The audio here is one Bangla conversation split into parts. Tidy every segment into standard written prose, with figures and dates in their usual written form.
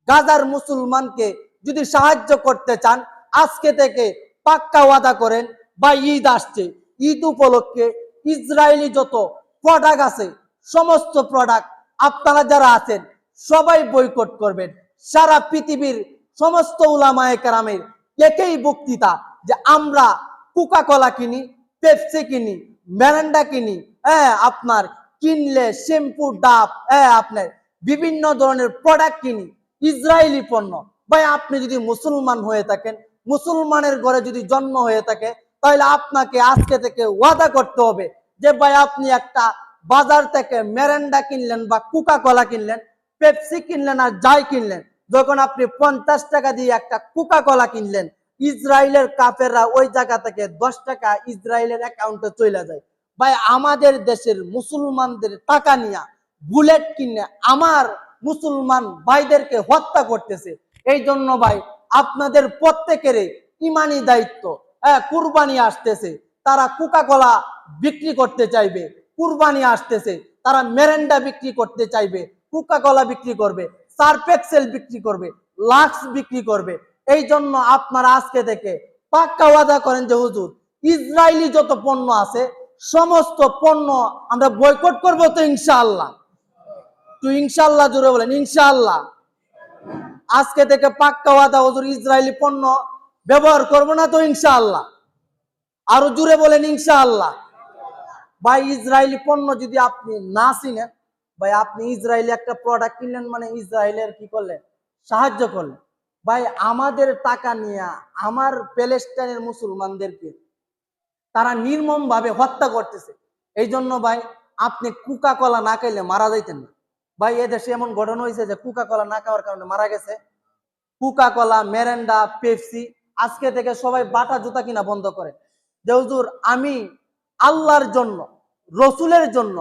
গাজার মুসলমানকে যদি সাহায্য করতে চান, আজকে থেকে পাক্কা ওয়াদা করেন, বা ঈদ আসছে, ঈদ উপলক্ষে ইসরায়েলি যত প্রোডাক্ট আছে সমস্ত প্রোডাক্ট আপনারা যারা আছেন সবাই বয়কট করবেন। সারা পৃথিবীর সমস্ত উলামায়ে কেরামের একই বক্তৃতা যে আমরা কোকা কোলা কিনি, পেপসি কিনি, মেরান্ডা কিনি, আপনার কিনলে শ্যাম্পু, ডাব, আপনার বিভিন্ন ধরনের প্রোডাক্ট কিনি ইসরায়েলি পণ্য। ভাই আপনি যদি মুসলমান হয়ে থাকেন, মুসলমানের ঘরে যদি জন্ম হয়ে থাকে, তাহলে আপনাকে আজকে থেকে ওয়াদা করতে হবে যে ভাই আপনি একটা বাজার থেকে মেরান্ডা কিনলেন বা কোকা কোলা কিনলেন, পেপসি কিনলেন আর যাই কিনলেন, যখন আপনি 50 টাকা দিয়ে একটা কোকা কোলা কিনলেন, ইসরায়েলের কাফেররা ওই জায়গা থেকে 10 টাকা ইসরায়েলের অ্যাকাউন্টে চলে যায়। ভাই আমাদের দেশের মুসলমানদের টাকা নিয়ে বুলেট কিনে আমার মুসলমান ভাইদেরকে হত্যা করতেছে। এই জন্য ভাই আপনাদের প্রত্যেকের ইমানি দায়িত্ব, কুরবানি আসতেছে, তারা কোকা কোলা বিক্রি করতে চাইবে, কুরবানি আসতেছে, তারা মেরেন্ডা বিক্রি করতে চাইবে, কোকা কোলা বিক্রি করবে, সার্ফ এক্সেল বিক্রি করবে, লাক্স বিক্রি করবে। এই জন্য আপনারা আজকে থেকে পাক্কা ওয়াদা করেন যে হুজুর ইসরায়েলি যত পণ্য আছে সমস্ত পণ্য আমরা বয়কট করব তো ইনশাআল্লাহ। তো ইনশাআল্লাহ জোরে বলেন ইনশাআল্লাহ। আজকে থেকে পাক্কা ওয়াদা হুজুর ইসরায়েলি পণ্য ব্যবহার করব না তো ইনশাআল্লাহ। আরো জোরে বলেন ইনশাআল্লাহ। ভাই ইসরায়েলি পণ্য যদি আপনি না চিনেন, ভাই আপনি ইসরায়েলি একটা প্রোডাক্ট কিনলেন মানে ইসরায়েলের কি করলেন? সাহায্য করলেন। ভাই আমাদের টাকা নিয়ে আমার প্যালেস্টাইনের মুসলমানদেরকে তারা নির্মম ভাবে হত্যা করতেছে। এই জন্য ভাই আপনি কোকা কোলা না খাইলে মারা যাইতেন না। ভাই এদেশে এমন ঘটনা হয়েছে যে কোকা কোলা না খাওয়ার কারণে মারা গেছে। কোকা কোলা, মেরেন্ডা, পেপসি আজকে থেকে সবাই বাটা জুতা কিনা বন্ধ করে যে হুজুর আমি আল্লাহর জন্য, রসুলের জন্য,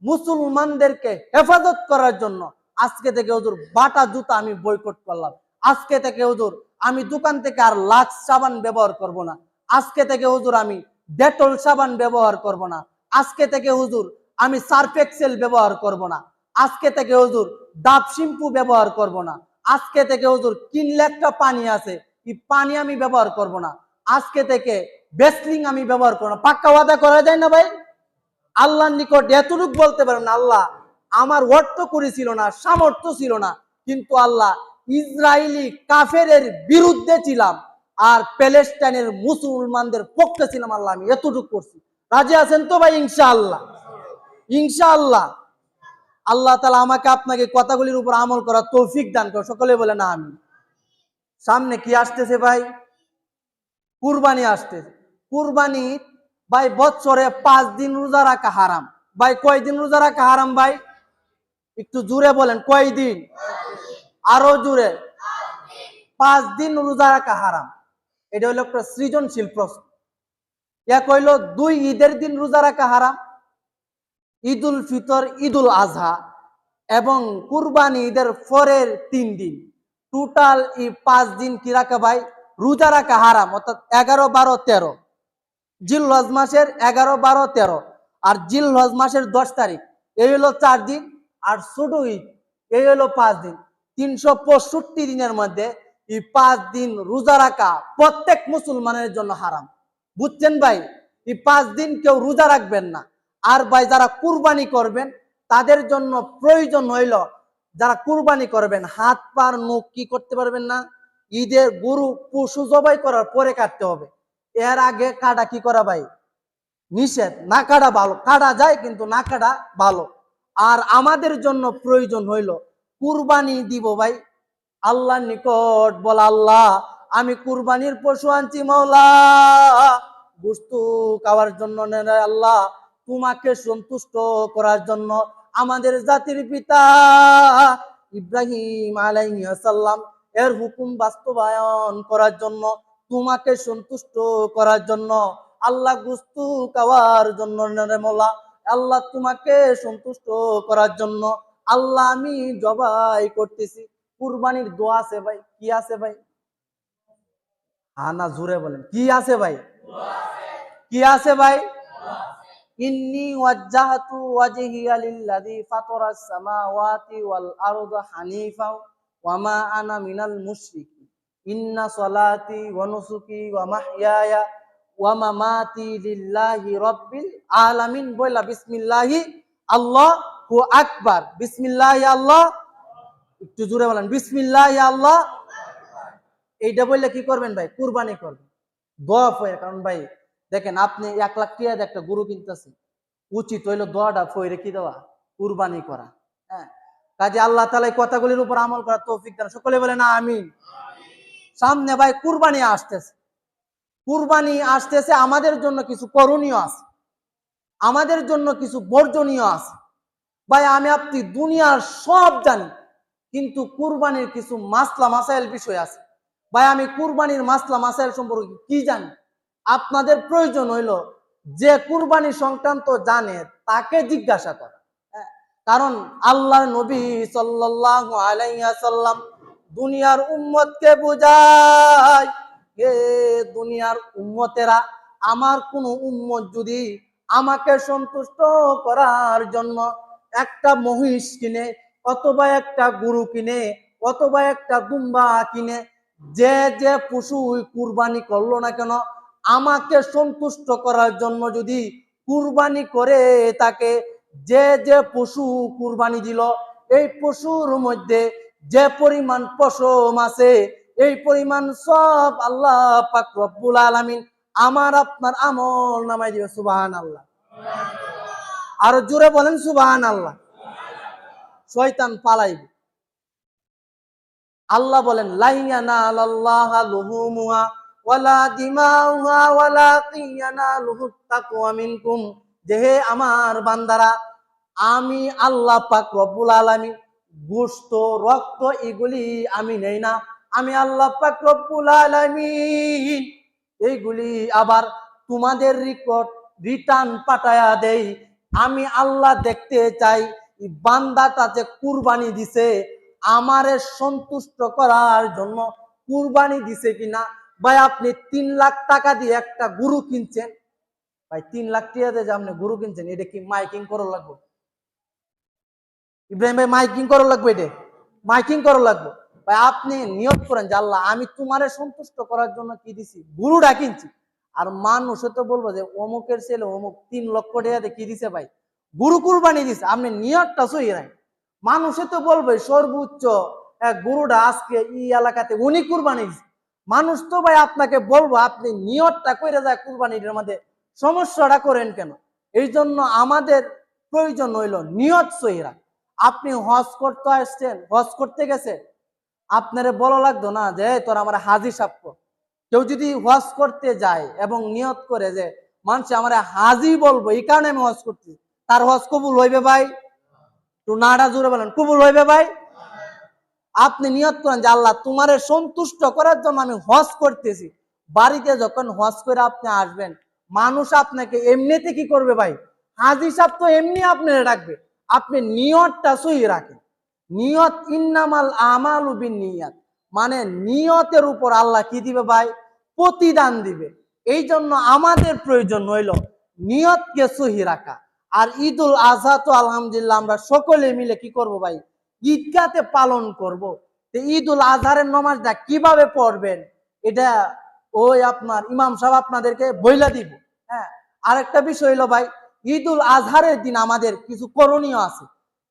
মুসলমানদেরকে হেফাজত করার জন্য আজকে থেকে হুজুর বাটা জুতা আমি বয়কট করলাম। আজকে থেকে হুজুর আমি দোকান থেকে আর লাক্স সাবান ব্যবহার করব না। আজকে থেকে হুজুর আমি ডেটল সাবান ব্যবহার করব না। আজকে থেকে হুজুর আমি সার্ফ এক্সেল ব্যবহার করব না। আজকে থেকে হুজুর ডাব শ্যাম্পু ব্যবহার করব না। আজকে থেকে হুজুর কিনলে একটা পানি আছে, এই পানি আমি ব্যবহার করব না। আজকে থেকে ভ্যাসলিন আমি ব্যবহার করব না। পাক্কা ওয়াদা করা যায় না ভাই? আল্লাহর নিকট এতটুকু বলতে পারেন, আল্লাহ আমার অর্থ করেছিল না, সামর্থ্য ছিল না, কিন্তু আল্লাহ ইসরায়েলি কাফেরের বিরুদ্ধে ছিলাম আর প্যালেস্টাইনের মুসলমানদের পক্ষে ছিলাম। আল্লাহ আমি এতটুকু করছি। রাজি আছেন তো ভাই? ইনশাআল্লাহ। ইনশাআল্লাহ আল্লাহ তাআলা আমাকে আপনাকে কথাগুলির উপর আমল করার তৌফিক দান করে। সকলে বলে না আমিন। সামনে কি আসতেছে ভাই? কুরবানি আসতেছে। কুরবানি ভাই বছরে 5 দিন রোজা রাখা হারাম। ভাই কয় দিন রোজা রাখা হারাম ভাই? একটু জোরে বলেন, কয় দিন? আরো জোরে। 5 দিন রোজা রাখা হারাম। এটা হলো একটা সৃজনশীল প্রশ্ন। এক হইলো 2 ঈদের দিন রোজা রাখা হারাম, ঈদুল ফিতর, ঈদুল আজহা এবং কুরবানি ঈদের পরের 3 দিন। টোটাল এই 5 দিন কি রাখা ভাই? রোজা রাখা হারাম। অর্থাৎ 11, 12, 13 জিলহজ মাসের 11, 12, 13 আর জিলহজ মাসের 10 তারিখ, এই হলো 4 দিন। আর ছোট ঈদ এই হলো 5 দিন। 365 দিনের মধ্যে এই 5 দিন রোজা রাখা প্রত্যেক মুসলমানের জন্য হারাম। বুঝছেন ভাই? এই 5 দিন কেউ রোজা রাখবেন না। আর ভাই যারা কুরবানি করবেন তাদের জন্য প্রয়োজন হইল, যারা কুরবানি করবেন হাত পার মুখ কি করতে পারবেন না, ঈদের গরু পশু জবাই করার পরে কাটতে হবে। এর আগে কাটা কি করা ভাই? নিষেধ। না কাটা ভালো, কাটা যায় কিন্তু না কাটা ভালো। আর আমাদের জন্য প্রয়োজন হইল কুরবানি দিব ভাই আল্লাহর নিকট, বল আল্লাহ আমি কুরবানির পশু আনছি মাওলা, গোশত খাওয়ার জন্য না আল্লাহ, তোমাকে সন্তুষ্ট করার জন্য। আমাদের জাতির পিতা ইব্রাহিম আলাইহিস সালাম এর হুকুম বাস্তবায়ন করার জন্য, তোমাকে সন্তুষ্ট করার জন্য, আল্লাহ গোশত খাওয়ার জন্য রে মাওলা, আল্লাহ তোমাকে সন্তুষ্ট করার জন্য আল্লাহ আমি জবাই করতেছি। কুরবানির দোয়া আছে ভাই। কি আছে ভাই? না জোরে বলেন, কি আছে ভাই? কি আছে ভাই? ইন্নী ওয়াজ্জাহতু ওয়াজহিয়া লিল্লাযী ফাতারাস সামাওয়াতি ওয়াল আরদা হানিফা ওয়ামা আনা মিনাল মুশরিকিন ইন্না সলাতি ওয়া নুসুকি ওয়া মাহইয়ায়া ওয়া মামাতি লিল্লাহি রাব্বিল আলামিন বলা বিসমিল্লাহি আল্লাহু আকবার। বিসমিল্লাহি আল্লাহ, একটু জোরে বলেন বিসমিল্লাহি আল্লাহ। এইটা বললে কি করবেন ভাই? কুরবানি করবেন দোয়া ফয়ে। কারণ ভাই দেখেন, আপনি 1 লাখ টাকা দিয়ে একটা গরু কিনতেছেন, উচিত হইলো দোয়াটা ফয়ে কি দেওয়া, কুরবানি করা। হ্যাঁ, কাজে আল্লাহ তাআলা এই কথাগুলির উপর আমল করার তৌফিক দান। সকলে বলেন আমিন। সামনে ভাই কুরবানি আসতেছে, কুরবানি আসতেছে, আমাদের জন্য কিছু করণীয় আছে, আমাদের জন্য কিছু বর্জনীয় আছে। ভাই আমি আপনি দুনিয়ার সব জানি, কিন্তু কুরবানির কিছু মাসলা মাসাইল বিষয় আছে। ভাই আমি কুরবানির মাসলা মাসাইল সম্পর্কে কি জানি? আপনাদের প্রয়োজন হইল যে কুরবানি সংক্রান্ত জানে তাকে জিজ্ঞাসা করা। কারণ আল্লাহর নবী সাল্লাল্লাহু আলাইহি ওয়াসাল্লাম দুনিয়ার উম্মতকে বোঝায়, হে দুনিয়ার উম্মতেরা, আমার কোন উম্মত যদি আমাকে সন্তুষ্ট করার জন্য একটা মহিষ কিনে, অথবা একটা গরু কিনে, অথবা একটা দুম্বা কিনে, যে যে পশু কুরবানি করলো না কেন, আমাকে সন্তুষ্ট করার জন্য যদি কুরবানি করে তাকে, যে যে পশু কুরবানি দিল, এই পশুর মধ্যে যে পরিমাণ পশম আছে, এই পরিমাণ সব আল্লাহ পাক রব্বুল আলামিন আমার আপনার আমল নামায় দিবে। সুবহানাল্লাহ। আর জোরে বলেন সুবহানাল্লাহ। শয়তান পালাইবে। আল্লাহ বলেন লাইয়ানালাল্লাহা লুহুমুহা ওয়ালা দিমাউহা ওয়ালাকিন ইয়ানালুহুত তাকওয়া মিনকুম, যে হে আমার বান্দারা, আমি আল্লাহ পাক রব্বুল আলামিন গোশত রক্ত এগুলি আমি নেই না, আমি আল্লাহ পাক রব্বুল আলামিন এইগুলি আবার তোমাদের রিটার্ন পাঠায়া দেই। আমি আল্লাহ দেখতে চাই বান্দাটা যে কুরবানি দিছে আমারে সন্তুষ্ট করার জন্য কুরবানি দিছে কিনা। ভাই আপনি 3 লাখ টাকা দিয়ে একটা গরু কিনছেন, ভাই 3 লাখ টাকা দিয়ে যে আপনি গরু কিনছেন, এটা কি মাইকিং করা লাগবে? ইব্রাহিম ভাই মাইকিং করা লাগবে? এটা মাইকিং করা লাগবে। ভাই আপনি নিয়ত করেন যে আল্লাহ আমি তোমারে সন্তুষ্ট করার জন্য কি দিছি, গরুটা কিনছি। আর মানুষে তো বলবো যে অমুকের ছেলে অমুক 3 লক্ষ টাকা দিয়ে কি দিছে ভাই, গরু কুরবানি দিছে। আপনি নিয়তটা সহি রাখেন। মানুষে তো বলবে সর্বোচ্চ গরুটা আজকে এই এলাকাতে উনি কুরবানি দিছে। মানুষ তো ভাই আপনাকে বলবো আপনি নিয়তটা কইরা যায় কুরবানির মধ্যে সমস্যাটা করেন কেন? এই জন্য আমাদের প্রয়োজন হইল নিয়ত সহি রাখা। আপনি হজ করতে আসছেন, হজ করতে গেছে, আপনারে বলা লাগতো না যে তোর আমার হাজি সাপ্য। কেউ যদি হজ করতে যায় এবং নিয়ত করে যে মানুষ আমার হাজি বলবো এই কারণে আমি হজ করছি, তার হজ কবুল হইবে ভাই? তো নাড়া জোরে বলেন কবুল হইবে ভাই? আপনি নিয়ত করেন যে আল্লাহ তোমারে সন্তুষ্ট করার জন্য আমি হজ করতেছি। বাড়িতে যখন হজ করে আপনি আসবেন, মানুষ আপনাকে এমনিতে কি করবে ভাই, হাজি সাহেব তো এমনি আপনারা ডাকবে। আপনি নিয়তটা সহি রাখেন। নিয়ত ইন্নামাল আমালু বিন্নিয়াত, মানে নিয়তের উপর আল্লাহ কি দিবে ভাই, প্রতিদান দিবে। এই জন্য আমাদের প্রয়োজন হইল নিয়তকে সহি রাখা। আর ঈদুল আজহা তো আলহামদুলিল্লাহ আমরা সকলে মিলে কি করব ভাই, ঈদগাতে পালন করব। ঈদুল আজহারের নামাজটা কিভাবে পড়বেন এটা ওই আপনার ইমাম সাহেব আপনাদেরকে বইলা দিব। হ্যাঁ, আরেকটা বিষয় হলো ভাই, ঈদুল আজহারের দিন আমাদের কিছু করণীয় আছে।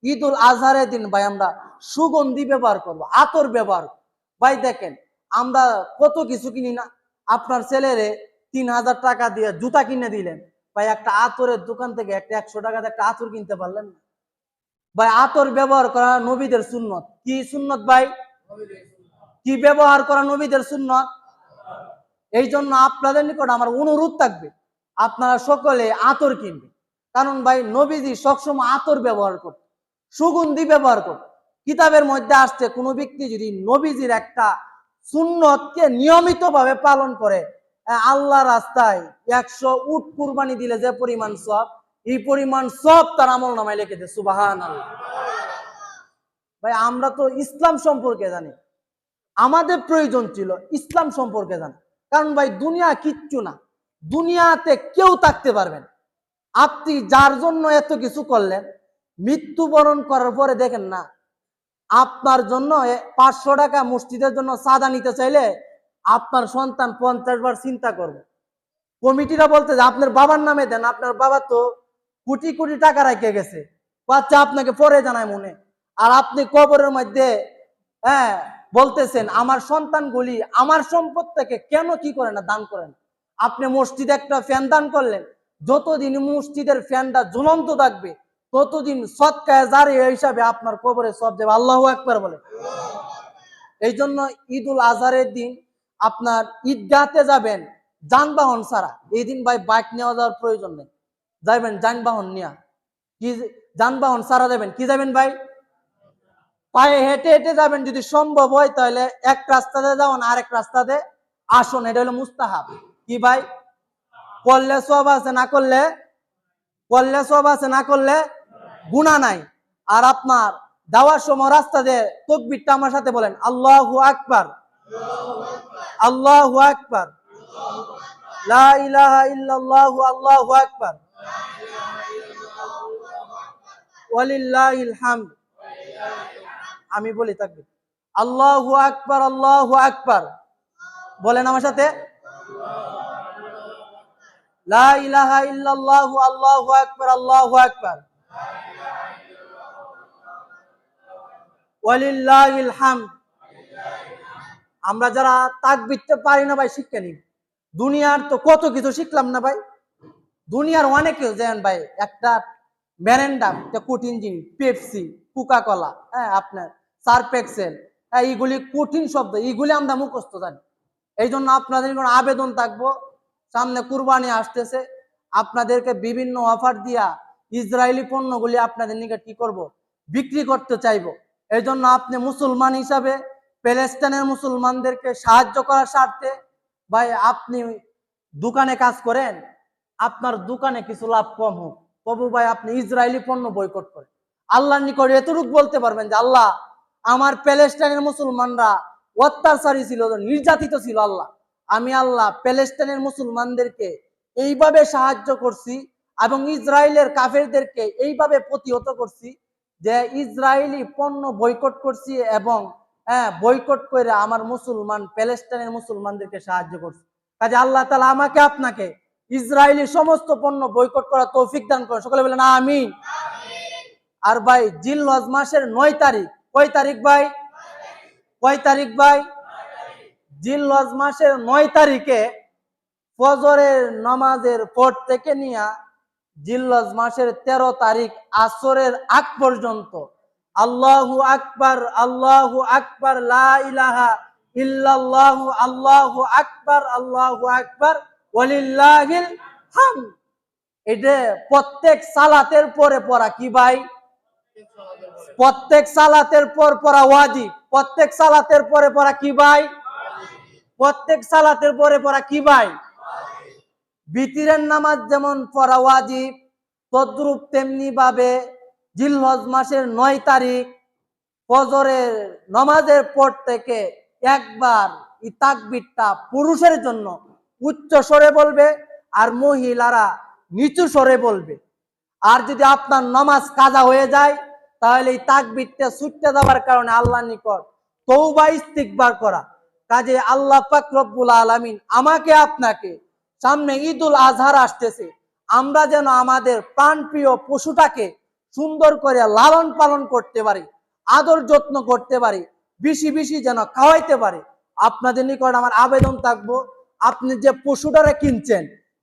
ঈদুল আজহারের দিন ভাই আমরা সুগন্ধি ব্যবহার করব, আতর ব্যবহার। ভাই দেখেন আমরা কত কিছু কিনি না। আপনার ছেলেরে 3000 টাকা দিয়ে জুতা কিনে দিলেন, ভাই একটা আতরের দোকান থেকে একটা 100 টাকা দিয়ে একটা আতর কিনতে পারলেন না। ভাই আতর ব্যবহার করা নবীদের সুন্নত। কি সুন্নত ভাই? কি ব্যবহার করা নবীদের সুন্নত। এই জন্য আপনাদের নিকট আমার অনুরোধ থাকবে আপনারা সকলে আতর কিনবেন। কারণ ভাই নবীজি সবসময় আতর ব্যবহার করত, সুগন্ধি ব্যবহার করত। কিতাবের মধ্যে আসছে কোন ব্যক্তি যদি নবীজির একটা সুন্নতকে নিয়মিত ভাবে পালন করে, আল্লাহ রাস্তায় 100 উট কুরবানি দিলে যে পরিমাণ সব, এই পরিমাণ সব তার আমল নামায় লিখে দেয়। সুবহানাল্লাহ। ভাই আমরা তো ইসলাম সম্পর্কে জানি, আমাদের প্রয়োজন ছিল ইসলাম সম্পর্কে জানা। কারণ ভাই দুনিয়া কিচ্ছু না, দুনিয়াতে কেউ থাকতে পারবেন। আপনি যার জন্য এত কিছু করলেন, মৃত্যুবরণ করার পরে দেখেন না আপনার জন্য 500 টাকা মসজিদের জন্য চাঁদা নিতে চাইলে আপনার সন্তান 50 বার চিন্তা করবে। কমিটিরা বলতে যে আপনার বাবার নামে দেন, আপনার বাবা তো কোটি কোটি টাকা রেখে গেছে, বাচ্চা আপনাকে পরে জানায় মনে। আর আপনি কবরের মধ্যে হ্যাঁ বলতেছেন আমার সন্তানগুলি আমার সম্পদ থেকে কেন কি করে না, দান করেন। আপনি মসজিদে একটা ফ্যান দান করলেন, যতদিন মসজিদের ফ্যানটা ঝুলন্ত থাকবে ততদিন সদকায়ে জারিয়া হিসাবে আপনার কবরে সব যাবে। আল্লাহু আকবার বলে। এই জন্য ঈদুল আজহারের দিন আপনার ঈদগাহতে যাবেন যানবাহন ছাড়া। এই দিন ভাই বাইক নেওয়া যাওয়ার প্রয়োজন নেই, যাবেন যানবাহন নিয়ে। কি যানবাহন ছাড়া যাবেন, কি যাবেন ভাই? পায়ে হেঁটে হেঁটে যাবেন, যদি সম্ভব হয় তাহলে এক রাস্তাতে যাওয়ান আরেক রাস্তাতে আসুন, এটা হলো মুস্তাহাব। কি ভাই? করলে সওয়াব আছে, না করলে না করলে গুনাহ নাই। আর আপনার যাওয়ার সময় রাস্তা দিয়ে তাকবীরটা আমার সাথে বলেন, আল্লাহু আকবার, আল্লাহু আকবার, লা ইলাহা ইল্লাল্লাহু, আল্লাহু আকবার, ওয়ালিল্লাহিল হামদ। আমি বলি তাকবীর, আল্লাহু আকবার, আল্লাহু আকবার। বলেন আমার সাথে, লা ইলাহা ইল্লাল্লাহু, আল্লাহু আকবার, আল্লাহু আকবার, ওয়ালিল্লাহিল হামদ। আমরা যারা তাকবীরতে পারি না ভাই, শিক্ষা নিন। দুনিয়ার তো কত কিছু শিখলাম না ভাই, দুনিয়ার অনেক কিছু। যেমন ভাই একটা মেরেন্ডা, একটা কঠিন জিনিস, পেপসি, কোকা কোলা, হ্যাঁ আপনার সার্ফ এক্সেল, হ্যাঁ এইগুলি কঠিন শব্দ, এইগুলি আমরা মুখস্থ জানি। এই জন্য আপনাদের কোনো আবেদন থাকবো, সামনে কুরবানি আসতেছে, আপনাদেরকে বিভিন্ন অফার দিয়া ইসরায়েলি পণ্যগুলি আপনাদের নিকট কি করব, বিক্রি করতে চাইবো। এই জন্য আপনি মুসলমান হিসাবে প্যালেস্টাইনের মুসলমানদেরকে সাহায্য করার স্বার্থে ভাই আপনি দোকানে কাজ করেন, আপনার দোকানে কিছু লাভ কম হোক, তবু ভাই আপনি ইসরায়েলি পণ্য বয়কট করেন। আল্লাহর নিকট এতটুকু বলতে পারবেন যে আল্লাহ, আমার প্যালেস্টাইনের মুসলমানরা অত্যাচারী ছিল, নির্যাতিত ছিল, আল্লাহ আমি আল্লাহ প্যালেস্টাইনের মুসলমানদেরকে এইভাবে সাহায্য করছি এবং ইসরায়েলের কাফেরদেরকে এইভাবে প্রতিহত করছি যে ইসরায়েলি পণ্য বয়কট করছি এবং বয়কট করে আমার মুসলমান প্যালেস্টাইনের মুসলমানদেরকে সাহায্য করছি। কাজে আল্লাহ তাআলা আমাকে আপনাকে ইসরায়েলি সমস্ত পণ্য বয়কট করার তৌফিক দান করেন, সকলে বলেন আমিন। আর ভাই জিলহজ মাসের 9 তারিখ, কয় তারিখ ভাই? কয় তারিখ ভাই? জিলহজ মাসের 9 তারিখে ফজরের নামাজের পর থেকে নিয়ে জিলহজ মাসের 13 তারিখ আসরের আগ পর্যন্ত আল্লাহু আকবার, আল্লাহু আকবার, লা ইলাহা ইল্লাল্লাহু, আল্লাহু আকবার, আল্লাহু আকবার, ওয়ালিল্লাহিল হামদ। এটা প্রত্যেক সালাতের পরে পড়া। কি ভাই? প্রত্যেক সালাতের পর পড়া ওয়াজিব। প্রত্যেক সালাতের পরে পড়া কি ভাই? প্রত্যেক সালাতের পরে পড়া কি ভাই? বিতিরের নামাজ যেমন পড়া ওয়াজিব, তদ্রূপ তেমনি ভাবে জিলহজ মাসের 9 তারিখ ফজরের নামাজের পর থেকে একবার এই তাকবীরটা পুরুষের জন্য উচ্চ স্বরে বলবে আর মহিলারা নিচু স্বরে বলবে। আর যদি আপনার নামাজ কাজা হয়ে যায় তাহলে এই তাকবীরটা ছুটতে যাওয়ার কারণে আল্লাহর নিকট তওবা ইস্তিগফার করা। কাজে আল্লাহ পাক রব্বুল আলামিন আমাকে আপনাকে, সামনে ঈদুল আজহার আসতেছে, আমরা যেন আমাদের প্রাণপ্রিয় পশুটাকে সুন্দর করে লালন পালন করতে পারি, আদর যত্ন করতে পারি, বেশি বেশি যেন খাওয়াইতে পারি। আপনাদের নিকট আমার আবেদন থাকবো, আপনি যে পশুটারে কিনছেন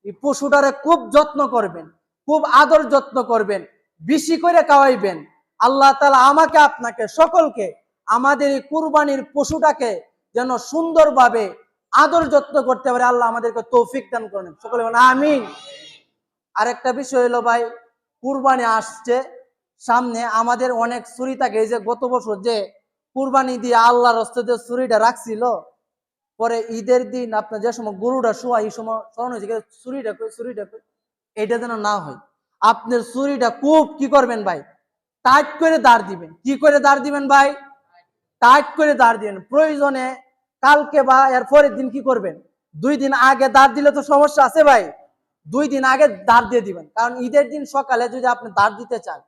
এই পশুটারে খুব যত্ন করবেন, খুব আদর যত্ন করবেন, বেশি করে খাওয়াইবেন। আল্লাহ তাআলা আমাকে আপনাকে সকলকে আমাদের এই কুরবানির পশুটাকে যেন সুন্দরভাবে আদর যত্ন করতে পারে, আল্লাহ আমাদেরকে তৌফিক দান করেন, সকলে বলেন আমিন। আরেকটা বিষয় হলো ভাই, কুরবানি আসছে সামনে, আমাদের অনেক ছুরি থাকে। এই যে গত বছর যে কুরবানি দিয়ে আল্লাহর রাস্তায় যে ছুরিটা রাখছিল, পরে ঈদের দিন আপনার যে সময় গরুটা শোয়া এই সময় স্মরণ হয়েছে ছুরিটা এটা যেন না হয়। আপনার ছুরিটা খুব কি করবেন ভাই, টাইট করে দাঁড় দিবেন। কি করে দাঁড় দিবেন ভাই? টাইট করে দাঁড় দিবেন। প্রয়োজনে কালকে বা এর পরের দিন কি করবেন, 2 দিন আগে দাঁড় দিলে তো সমস্যা আছে ভাই, 2 দিন আগে দাঁড় দিয়ে দিবেন। কারণ ঈদের দিন সকালে যদি আপনি দাঁড় দিতে চান,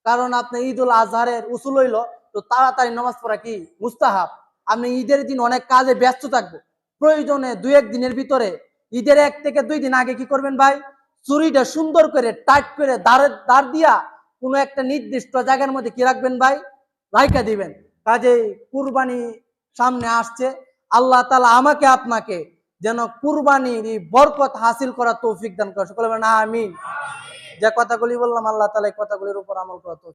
কারণ আপনি ঈদুল আজহারের উসুল হইল তো তাড়াতাড়ি নামাজ পড়া কি মুস্তাহাব। আমি ঈদের দিন অনেক কাজে ব্যস্ত থাকবো, প্রয়োজনে 2-1 দিনের ভিতরে ঈদের 1 থেকে 2 দিন আগে কি করবেন ভাই, চুরিটা সুন্দর করে টাইট করে দাঁড় দিয়া কোনো একটা নির্দিষ্ট জায়গার মধ্যে কি রাখবেন ভাই, রাইখা দিবেন। কাজে কুরবানি সামনে আসছে, আল্লাহ তাআলা আমাকে আপনাকে যেন কুরবানির বরকত হাসিল করার তৌফিক দান করে। সকলে বলেন আমিন। যে কথাগুলি বললাম আল্লাহ তাআলা এই কথাগুলির উপর আমল করার তৌফিক